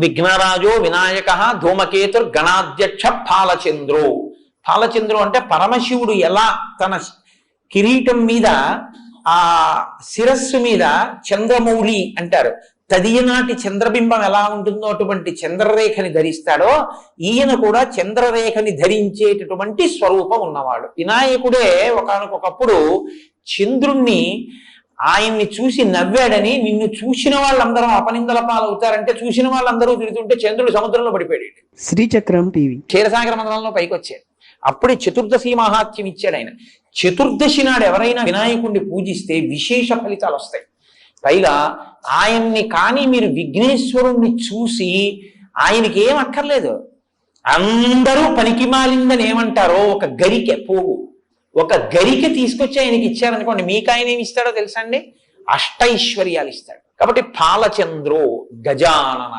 విఘ్నరాజో వినాయక ధూమకేతుర్ గణాధ్యక్ష ఫాలచంద్రో. ఫాలచంద్రు అంటే పరమశివుడు ఎలా తన కిరీటం మీద ఆ శిరస్సు మీద చంద్రమౌళి అంటారు, తదియనాటి చంద్రబింబం ఎలా ఉంటుందో అటువంటి చంద్రరేఖని ధరిస్తాడో ఈయన కూడా చంద్రరేఖని ధరించేటటువంటి స్వరూపం ఉన్నవాడు. వినాయకుడే ఒకానొకప్పుడు చంద్రుణ్ణి ఆయన్ని చూసి నవ్వాడని నిన్ను చూసిన వాళ్ళందరూ అపనిందల పాలవుతారంటే చూసిన వాళ్ళందరూ తిరుగుతుంటే చంద్రుడు సముద్రంలో పడిపోయాడు. శ్రీచక్రం టీవీ క్షీరసాగర మండలంలో పైకి వచ్చాడు. అప్పుడే చతుర్దశి మహాత్మ్యం ఇచ్చాడు ఆయన. చతుర్దశి నాడు ఎవరైనా వినాయకుడిని పూజిస్తే విశేష ఫలితాలు వస్తాయి. పైగా ఆయన్ని కానీ మీరు విఘ్నేశ్వరుణ్ణి చూసి ఆయనకి ఏం అక్కర్లేదు, అందరూ పనికి మాలిందని ఏమంటారో ఒక గరికె పోగు, ఒక గరికె తీసుకొచ్చి ఆయనకి ఇచ్చారనుకోండి, మీకు ఆయన ఏమి ఇస్తాడో తెలుసా అండి? అష్టైశ్వర్యాలు ఇస్తాడు. కాబట్టి ఫాలచంద్రో గజానన